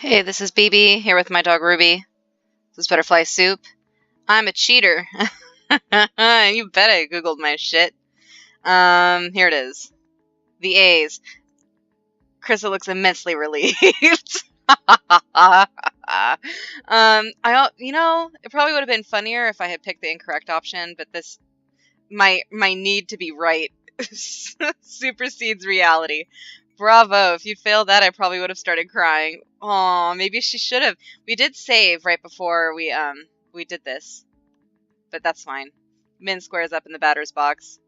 Hey, this is Beebee, here with my dog Ruby. This is Butterfly Soup. I'm a cheater. You bet I googled my shit. Here it is. The A's. Krista looks immensely relieved. It probably would have been funnier if I had picked the incorrect option, but my need to be right supersedes reality. Bravo. If you'd failed that, I probably would have started crying. Aw, maybe she should have. We did save right before we did this. But that's fine. Min squares up in the batter's box.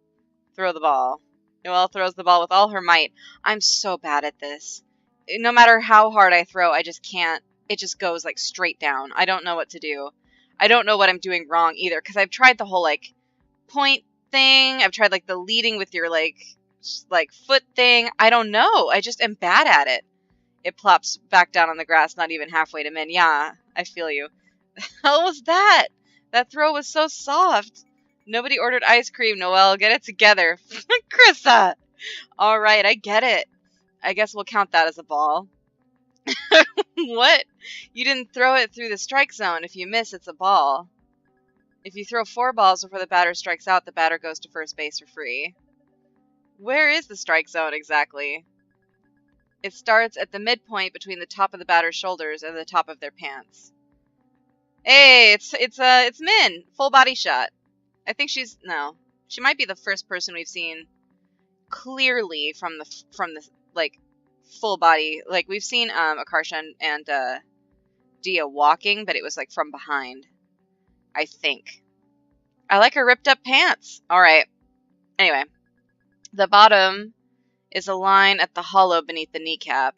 Throw the ball. Noelle throws the ball with all her might. I'm so bad at this. No matter how hard I throw, I just can't. It just goes like straight down. I don't know what to do. I don't know what I'm doing wrong either, because I've tried the whole point thing. I've tried the leading with your foot thing. I don't know. I just am bad at it. It plops back down on the grass, not even halfway to Min. Yeah, I feel you. The hell was that? That throw was so soft. Nobody ordered ice cream, Noelle. Get it together. Krista! Alright, I get it. I guess we'll count that as a ball. What? You didn't throw it through the strike zone. If you miss, it's a ball. If you throw 4 balls before the batter strikes out, the batter goes to first base for free. Where is the strike zone exactly? It starts at the midpoint between the top of the batter's shoulders and the top of their pants. Hey, it's Min. Full body shot. I think she might be the first person we've seen clearly from the full body. We've seen Akarsha and Dia walking, but it was from behind. I think. I like her ripped up pants. All right. Anyway, the bottom is a line at the hollow beneath the kneecap.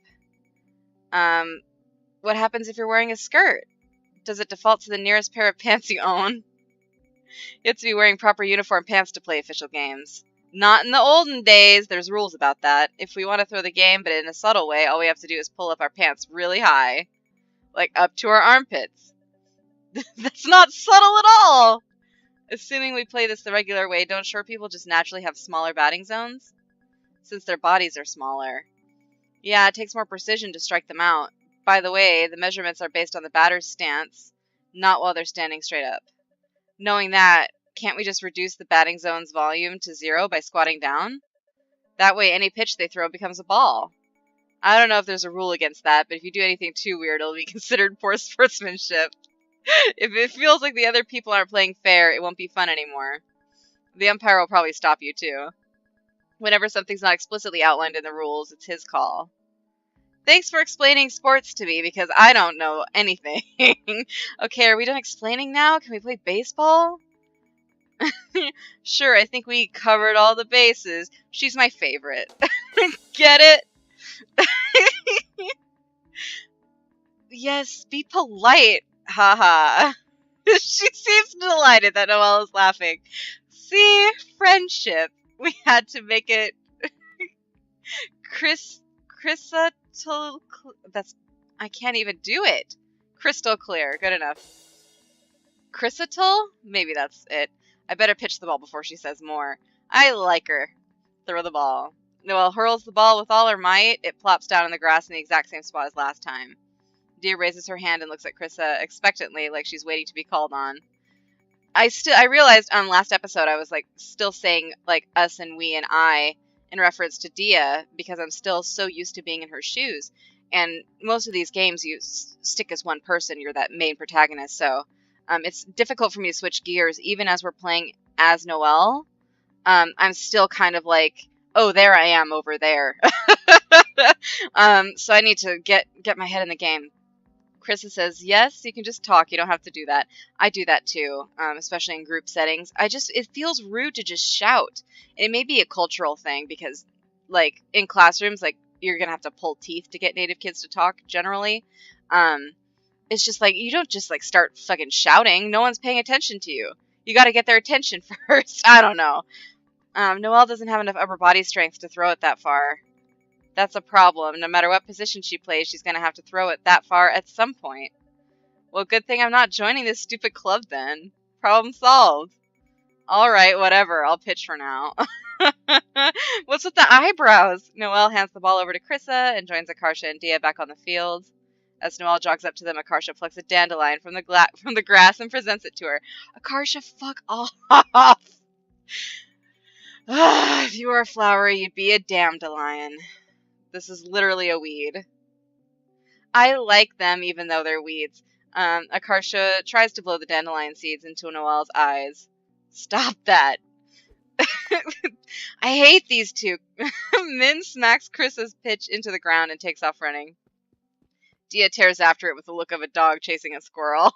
What happens if you're wearing a skirt? Does it default to the nearest pair of pants you own? You have to be wearing proper uniform pants to play official games. Not in the olden days. There's rules about that. If we want to throw the game, but in a subtle way, all we have to do is pull up our pants really high. Up to our armpits. That's not subtle at all! Assuming we play this the regular way, don't short people just naturally have smaller batting zones? Since their bodies are smaller. Yeah, it takes more precision to strike them out. By the way, the measurements are based on the batter's stance, not while they're standing straight up. Knowing that, can't we just reduce the batting zone's volume to 0 by squatting down? That way, any pitch they throw becomes a ball. I don't know if there's a rule against that, but if you do anything too weird, it'll be considered poor sportsmanship. If it feels like the other people aren't playing fair, it won't be fun anymore. The umpire will probably stop you, too. Whenever something's not explicitly outlined in the rules, it's his call. Thanks for explaining sports to me, because I don't know anything. Okay, are we done explaining now? Can we play baseball? Sure, I think we covered all the bases. She's my favorite. Get it? Yes, be polite. Haha. She seems delighted that Noelle is laughing. See? Friendship. We had to make it I can't even do it. Crystal clear. Good enough. Chrysatil? Maybe that's it. I better pitch the ball before she says more. I like her. Throw the ball. Noelle hurls the ball with all her might. It plops down in the grass in the exact same spot as last time. Dia raises her hand and looks at Krista expectantly, like she's waiting to be called on. I realized on last episode I was still saying us and we and I in reference to Dia because I'm still so used to being in her shoes. And most of these games you stick as one person, you're that main protagonist, so it's difficult for me to switch gears even as we're playing as Noelle. I'm still kind of oh, there I am over there. So I need to get my head in the game. Krista says, yes, you can just talk. You don't have to do that. I do that too, especially in group settings. It feels rude to just shout. It may be a cultural thing because, in classrooms, you're going to have to pull teeth to get native kids to talk generally. It's just you don't just start fucking shouting. No one's paying attention to you. You got to get their attention first. I don't know. Noelle doesn't have enough upper body strength to throw it that far. That's a problem. No matter what position she plays, she's going to have to throw it that far at some point. Well, good thing I'm not joining this stupid club then. Problem solved. Alright, whatever. I'll pitch for now. What's with the eyebrows? Noelle hands the ball over to Krissa and joins Akarsha and Dia back on the field. As Noelle jogs up to them, Akarsha plucks a dandelion from the grass and presents it to her. Akarsha, fuck off! If you were a flower, you'd be a dandelion. This is literally a weed. I like them even though they're weeds. Akarsha tries to blow the dandelion seeds into Noelle's eyes. Stop that. I hate these two. Min smacks Chris's pitch into the ground and takes off running. Dia tears after it with the look of a dog chasing a squirrel.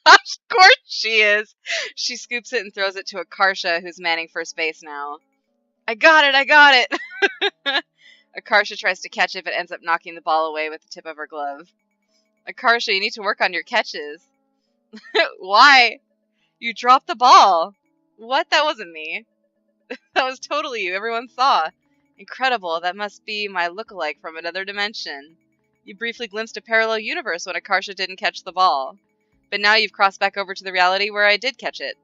Of course she is. She scoops it and throws it to Akarsha, who's manning first base now. I got it! Akarsha tries to catch it, but ends up knocking the ball away with the tip of her glove. Akarsha, you need to work on your catches. Why? You dropped the ball. What? That wasn't me. That was totally you. Everyone saw. Incredible. That must be my lookalike from another dimension. You briefly glimpsed a parallel universe when Akarsha didn't catch the ball. But now you've crossed back over to the reality where I did catch it.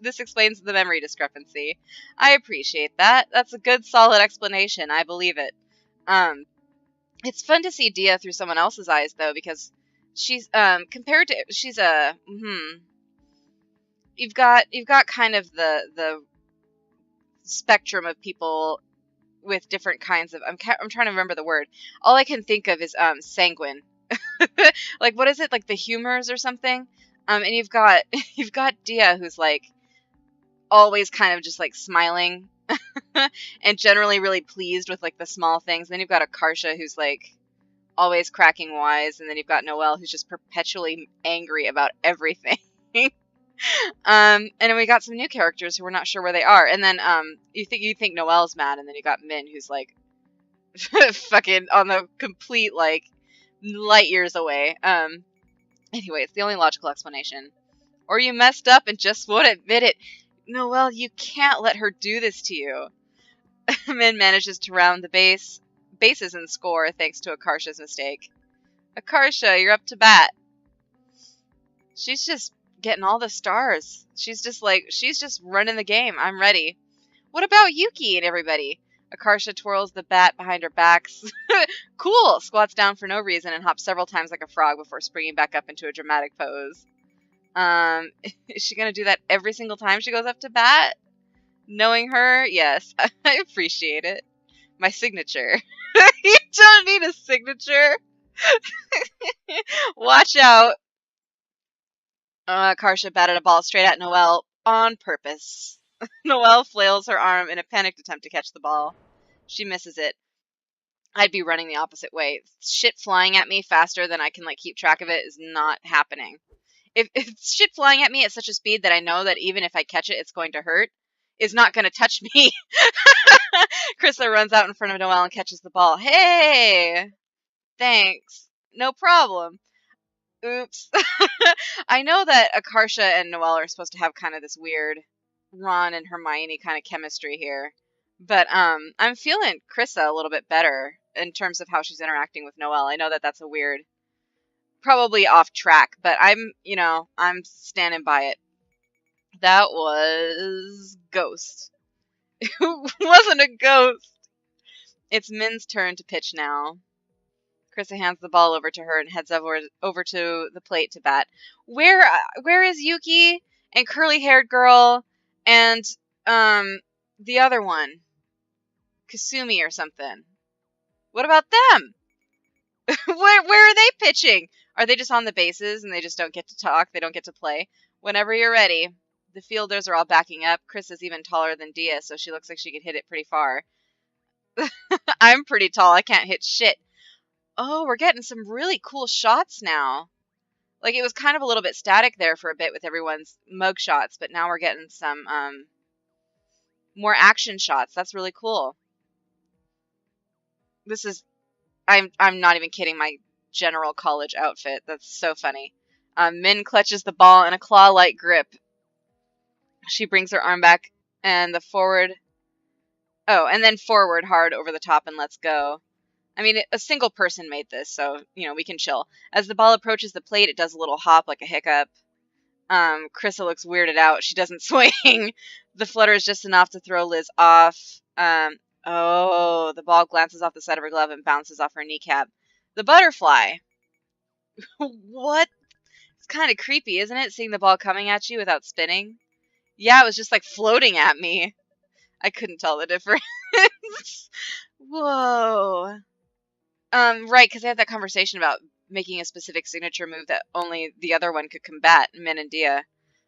This explains the memory discrepancy. I appreciate that. That's a good, solid explanation. I believe it. It's fun to see Dia through someone else's eyes, though, because she's, compared to, she's a, you've got kind of the spectrum of people with different kinds of, I'm trying to remember the word. All I can think of is, sanguine. Like, what is it? Like the humors or something? And you've got Dia, who's like always kind of just like smiling and generally really pleased with like the small things. Then you've got Akarsha, who's like always cracking wise, and then you've got Noelle, who's just perpetually angry about everything. And then we got some new characters who we're not sure where they are. And then you think Noelle's mad, and then you got Min, who's like fucking on the complete like light years away. Anyway, it's the only logical explanation. Or you messed up and just won't admit it. Noelle, you can't let her do this to you. Min manages to round the bases and score thanks to Akarsha's mistake. Akarsha, you're up to bat. She's just getting all the stars. She's just running the game. I'm ready. What about Yuki and everybody? Akarsha twirls the bat behind her back. Cool! Squats down for no reason and hops several times like a frog before springing back up into a dramatic pose. Is she gonna do that every single time she goes up to bat? Knowing her, yes. I appreciate it. My signature. You don't need a signature. Watch out. Akarsha batted a ball straight at Noelle on purpose. Noelle flails her arm in a panicked attempt to catch the ball. She misses it. I'd be running the opposite way. Shit flying at me faster than I can like keep track of it is not happening. If shit flying at me at such a speed that I know that even if I catch it, it's going to hurt, is not going to touch me. Krista runs out in front of Noelle and catches the ball. Hey! Thanks. No problem. Oops. I know that Akarsha and Noelle are supposed to have kind of this weird Ron and Hermione kind of chemistry here. But I'm feeling Krista a little bit better in terms of how she's interacting with Noelle. I know that that's a weird, probably off track, but I'm standing by it. That was Ghost. It wasn't a ghost. It's Min's turn to pitch now. Krista hands the ball over to her and heads over to the plate to bat. Where is Yuki and curly-haired girl and the other one? Kasumi or something. What about them? Where are they pitching? Are they just on the bases and they just don't get to talk? They don't get to play? Whenever you're ready. The fielders are all backing up. Chris is even taller than Dia, so she looks like she could hit it pretty far. I'm pretty tall. I can't hit shit. Oh, we're getting some really cool shots now. Like, it was kind of a little bit static there for a bit with everyone's mug shots, but now we're getting some more action shots. That's really cool. This is, I'm not even kidding, my general college outfit. That's so funny. Min clutches the ball in a claw-like grip. She brings her arm back and then forward hard over the top and lets go. I mean, a single person made this, so, we can chill. As the ball approaches the plate, it does a little hop like a hiccup. Krista looks weirded out. She doesn't swing. The flutter is just enough to throw Liz off. The ball glances off the side of her glove and bounces off her kneecap. The butterfly. What? It's kind of creepy, isn't it? Seeing the ball coming at you without spinning. Yeah, it was just like floating at me. I couldn't tell the difference. Whoa. Right, because they had that conversation about making a specific signature move that only the other one could combat, Min and Dia.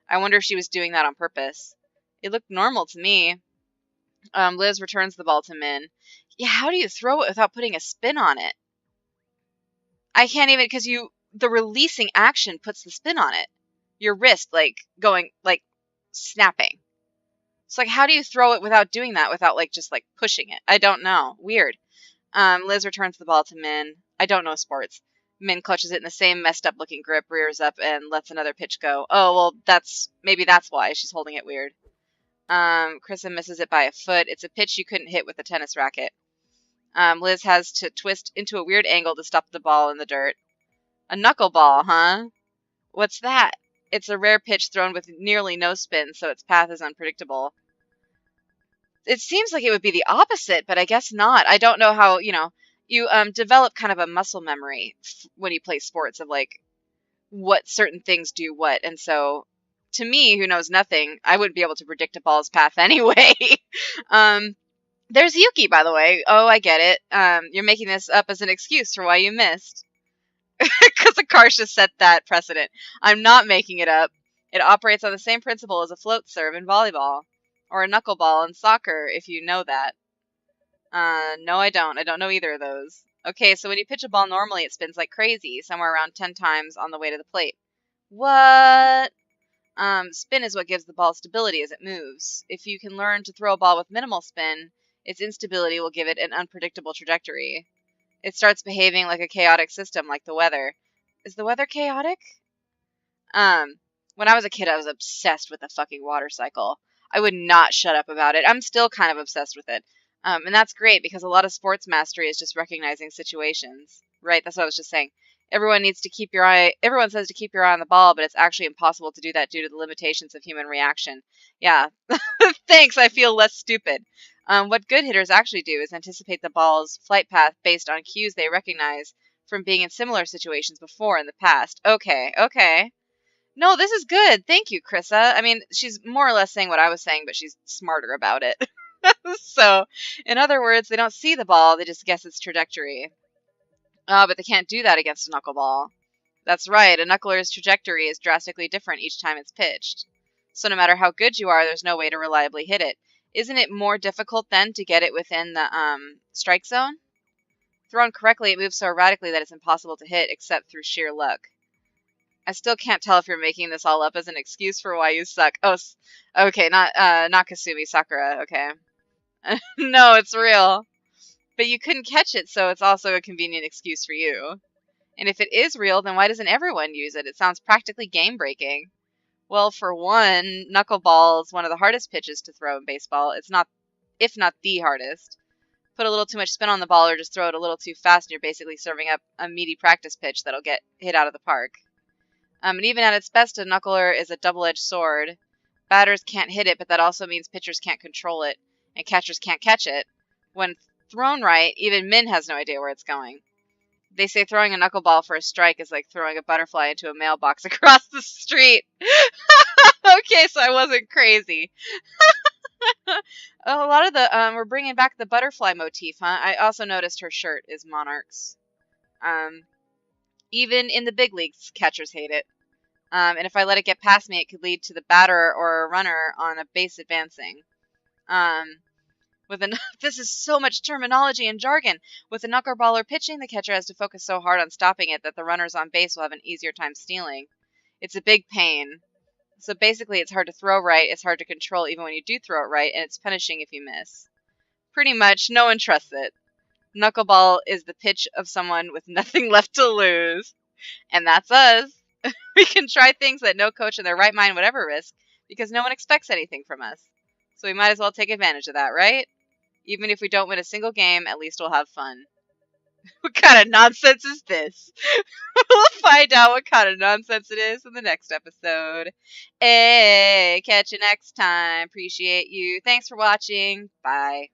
I wonder if she was doing that on purpose. It looked normal to me. Liz returns the ball to Min. Yeah, how do you throw it without putting a spin on it? I can't even, because the releasing action puts the spin on it. Your wrist, going, snapping. It's like, how do you throw it without doing that, without, just, pushing it? I don't know. Weird. Liz returns the ball to Min. I don't know sports. Min clutches it in the same messed up looking grip, rears up, and lets another pitch go. Oh, well, maybe that's why she's holding it weird. Krista misses it by a foot. It's a pitch you couldn't hit with a tennis racket. Liz has to twist into a weird angle to stop the ball in the dirt. A knuckleball, huh? What's that? It's a rare pitch thrown with nearly no spin, so its path is unpredictable. It seems like it would be the opposite, but I guess not. I don't know how, you develop kind of a muscle memory when you play sports of what certain things do what. And so to me, who knows nothing, I wouldn't be able to predict a ball's path anyway. There's Yuki, by the way. Oh, I get it. You're making this up as an excuse for why you missed. Because Akarsha set that precedent. I'm not making it up. It operates on the same principle as a float serve in volleyball. Or a knuckleball in soccer, if you know that. No, I don't. I don't know either of those. Okay, so when you pitch a ball normally, it spins like crazy, somewhere around 10 times on the way to the plate. What? Spin is what gives the ball stability as it moves. If you can learn to throw a ball with minimal spin, its instability will give it an unpredictable trajectory. It starts behaving like a chaotic system, like the weather. Is the weather chaotic? When I was a kid, I was obsessed with the fucking water cycle. I would not shut up about it. I'm still kind of obsessed with it. And that's great because a lot of sports mastery is just recognizing situations. Right? That's what I was just saying. Everyone says to keep your eye on the ball, but it's actually impossible to do that due to the limitations of human reaction. Yeah. Thanks, I feel less stupid. What good hitters actually do is anticipate the ball's flight path based on cues they recognize from being in similar situations before in the past. Okay. No, this is good. Thank you, Krissa. I mean, she's more or less saying what I was saying, but she's smarter about it. So, in other words, they don't see the ball, they just guess its trajectory. But they can't do that against a knuckleball. That's right, a knuckler's trajectory is drastically different each time it's pitched. So no matter how good you are, there's no way to reliably hit it. Isn't it more difficult, then, to get it within the strike zone? Thrown correctly, it moves so erratically that it's impossible to hit, except through sheer luck. I still can't tell if you're making this all up as an excuse for why you suck. Oh, okay, not Kasumi, Sakura, okay. No, it's real. But you couldn't catch it, so it's also a convenient excuse for you. And if it is real, then why doesn't everyone use it? It sounds practically game-breaking. Well, for one, knuckleball is one of the hardest pitches to throw in baseball. It's not, if not the hardest. Put a little too much spin on the ball or just throw it a little too fast and you're basically serving up a meaty practice pitch that'll get hit out of the park. And even at its best, a knuckler is a double-edged sword. Batters can't hit it, but that also means pitchers can't control it, and catchers can't catch it. When thrown right, even Min has no idea where it's going. They say throwing a knuckleball for a strike is like throwing a butterfly into a mailbox across the street. Okay, so I wasn't crazy. A lot of we're bringing back the butterfly motif, huh? I also noticed her shirt is Monarchs. Even in the big leagues, catchers hate it. And if I let it get past me, it could lead to the batter or a runner on a base advancing. This is so much terminology and jargon. With a knuckleballer pitching, the catcher has to focus so hard on stopping it that the runners on base will have an easier time stealing. It's a big pain. So basically, it's hard to throw right, it's hard to control even when you do throw it right, and it's punishing if you miss. Pretty much, no one trusts it. Knuckleball is the pitch of someone with nothing left to lose. And that's us. We can try things that no coach in their right mind would ever risk, because no one expects anything from us. So we might as well take advantage of that, right? Even if we don't win a single game, at least we'll have fun. What kind of nonsense is this? We'll find out what kind of nonsense it is in the next episode. Hey, catch you next time. Appreciate you. Thanks for watching. Bye.